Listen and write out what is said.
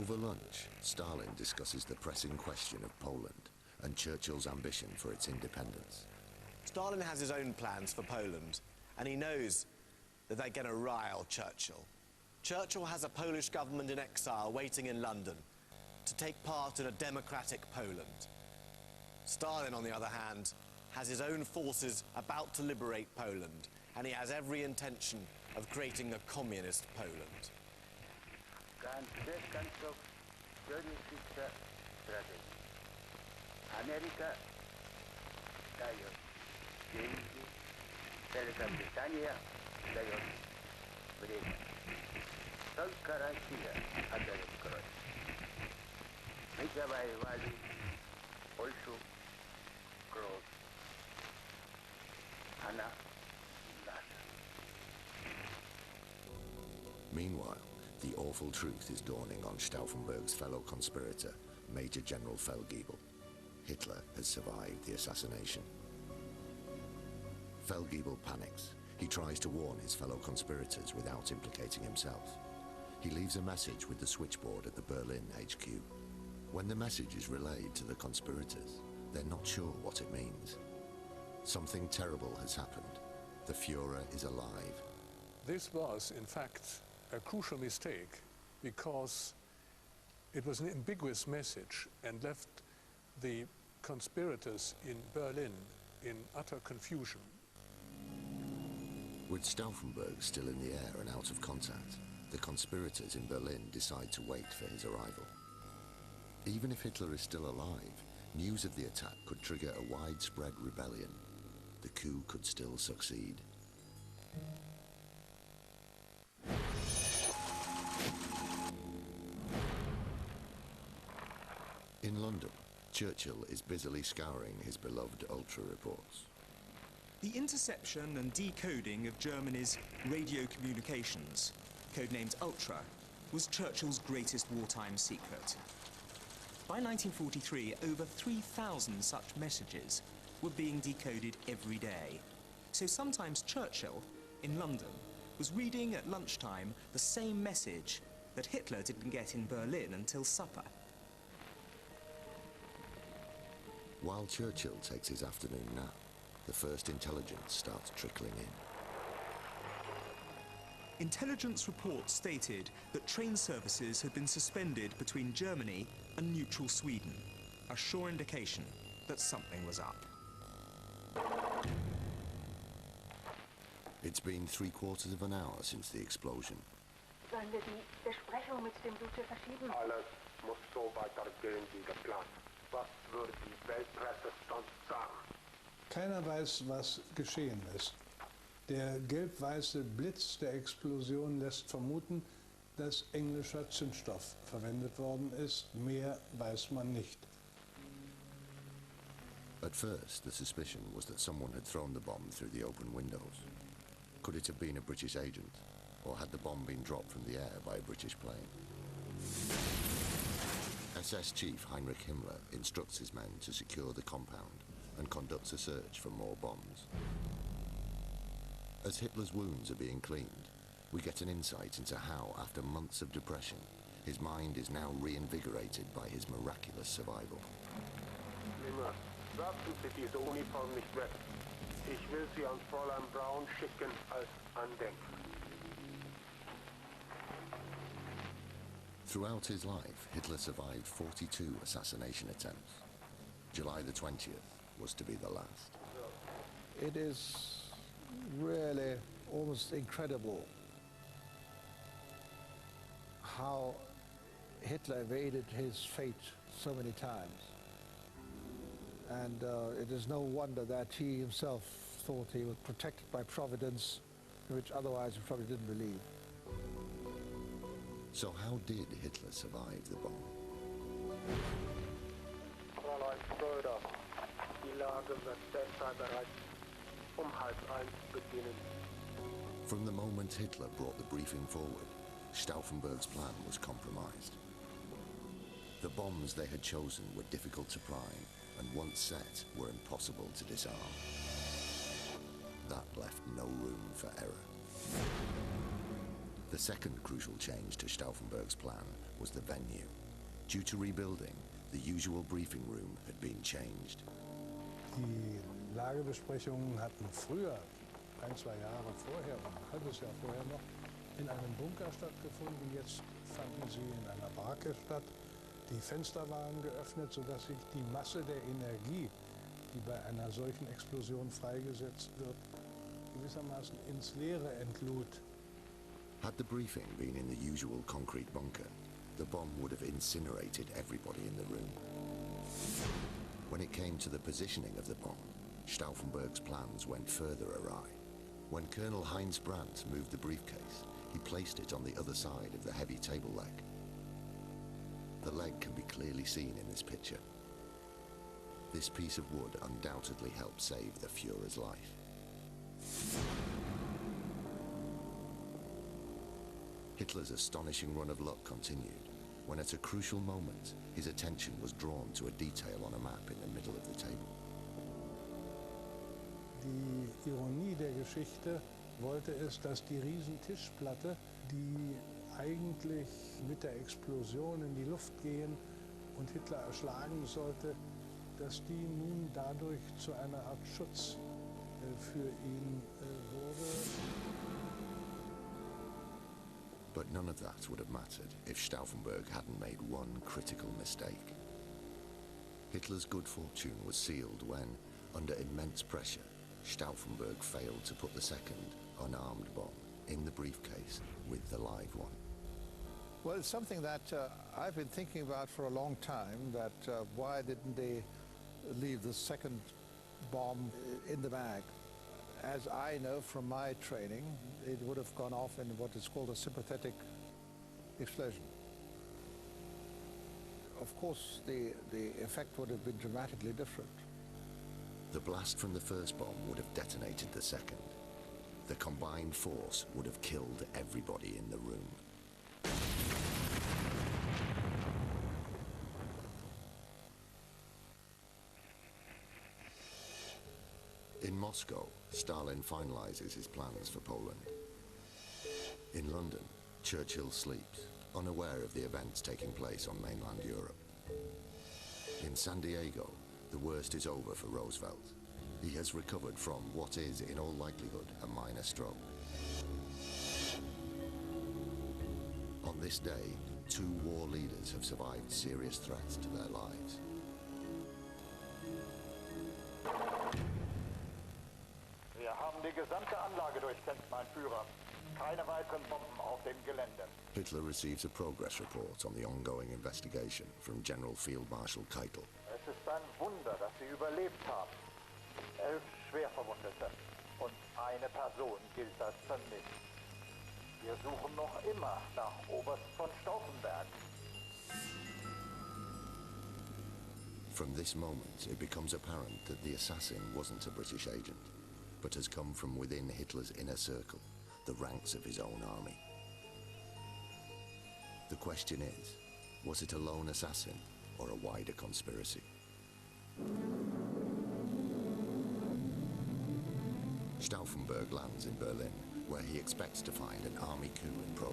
Over lunch, Stalin discusses the pressing question of Poland and Churchill's ambition for its independence. Stalin has his own plans for Poland, and he knows that they're going to rile Churchill. Churchill has a Polish government in exile waiting in London to take part in a democratic Poland. Stalin, on the other hand, has his own forces about to liberate Poland, and he has every intention of creating a communist Poland. America, Meanwhile, the awful truth is dawning on Stauffenberg's fellow conspirator, Major General Feldgiebel. Hitler has survived the assassination. Feldgiebel panics. He tries to warn his fellow conspirators without implicating himself. He leaves a message with the switchboard at the Berlin HQ. When the message is relayed to the conspirators, they're not sure what it means. Something terrible has happened. The Führer is alive. This was, in fact, a crucial mistake because it was an ambiguous message and left the conspirators in Berlin in utter confusion. With Stauffenberg still in the air and out of contact, the conspirators in Berlin decide to wait for his arrival. Even if Hitler is still alive, news of the attack could trigger a widespread rebellion. The coup could still succeed. In London, Churchill is busily scouring his beloved Ultra reports. The interception and decoding of Germany's radio communications, codenamed Ultra, was Churchill's greatest wartime secret. By 1943, over 3,000 such messages were being decoded every day. So sometimes Churchill, in London, was reading at lunchtime the same message that Hitler didn't get in Berlin until supper. While Churchill takes his afternoon nap, the first intelligence starts trickling in. Intelligence reports stated that train services had been suspended between Germany and neutral Sweden, a sure indication that something was up. It's been 3/4 of an hour since the explosion. Sollen wir die Besprechung mit dem Duce verschieben? Alles muss so weitergehen wie geplant. Was würde die Weltpresse sonst sagen? Keiner weiß, was geschehen ist. Der gelb-weiße Blitz der Explosion lässt vermuten, dass englischer Zündstoff verwendet worden ist. Mehr weiß man nicht. At first, the suspicion was that someone had thrown the bomb through the open windows. Could it have been a British agent, or had the bomb been dropped from the air by a British plane? SS Chief Heinrich Himmler instructs his men to secure the compound and conducts a search for more bombs. As Hitler's wounds are being cleaned, we get an insight into how, after months of depression, his mind is now reinvigorated by his miraculous survival. Nimmer, werfen Sie diese Uniform nicht weg. Ich will sie an Fräulein Braun schicken als Andenken. Throughout his life, Hitler survived 42 assassination attempts. July the 20th was to be the last. It is really almost incredible how Hitler evaded his fate so many times. And it is no wonder that he himself thought he was protected by Providence, which otherwise he probably didn't believe. So how did Hitler survive the bomb? Fräulein Schröder, die Lage wird deshalb bereits 1:30 beginnen. From the moment Hitler brought the briefing forward, Stauffenberg's plan was compromised. The bombs they had chosen were difficult to prime, and once set, were impossible to disarm. That left no room for error. The second crucial change to Stauffenberg's plan was the venue. Due to rebuilding, the usual briefing room had been changed. Die Lagebesprechungen hatten früher, 1-2 Jahre vorher, ein halbes Jahr vorher noch, in einem Bunker stattgefunden. Jetzt fanden sie in einer Barke statt. Die Fenster waren geöffnet, sodass sich die Masse der Energie, die bei einer solchen Explosion freigesetzt wird, gewissermaßen ins Leere entlud. Had the briefing been in the usual concrete bunker, the bomb would have incinerated everybody in the room. When it came to the positioning of the bomb, Stauffenberg's plans went further awry. When Colonel Heinz Brandt moved the briefcase, he placed it on the other side of the heavy table leg. The leg can be clearly seen in this picture. This piece of wood undoubtedly helped save the Führer's life. Hitler's astonishing run of luck continued, when at a crucial moment, his attention was drawn to a detail on a map in the middle of the table. Die Ironie der Geschichte wollte es, dass die Riesentischplatte, die eigentlich mit der Explosion in die Luft gehen und Hitler erschlagen sollte, dass die nun dadurch zu einer Art Schutz für ihn wurde. But none of that would have mattered if Stauffenberg hadn't made one critical mistake. Hitler's good fortune was sealed when, under immense pressure, Stauffenberg failed to put the second, unarmed bomb in the briefcase with the live one. Well, it's something that I've been thinking about for a long time, that why didn't they leave the second bomb in the bag? As I know from my training, it would have gone off in what is called a sympathetic explosion. Of course, the effect would have been dramatically different. The blast from the first bomb would have detonated the second. The combined force would have killed everybody in the room. In Moscow, Stalin finalizes his plans for Poland. In London, Churchill sleeps, unaware of the events taking place on mainland Europe. In San Diego, the worst is over for Roosevelt. He has recovered from what is, in all likelihood, a minor stroke. On this day, 2 war leaders have survived serious threats to their lives. Wir haben die gesamte Anlage durchkämmt, mein Führer. Keine weiteren Bomben auf dem Gelände. Hitler receives a progress report on the ongoing investigation from General Field Marshal Keitel. Es ist ein Wunder, dass Sie überlebt haben. 11 Schwerverwundete und eine Person gilt als vermisst. Wir suchen noch immer nach Oberst von Stauffenberg. From this moment, it becomes apparent that the assassin wasn't a British agent, but has come from within Hitler's inner circle, the ranks of his own army. The question is, was it a lone assassin or a wider conspiracy? Stauffenberg lands in Berlin, where he expects to find an army coup in progress.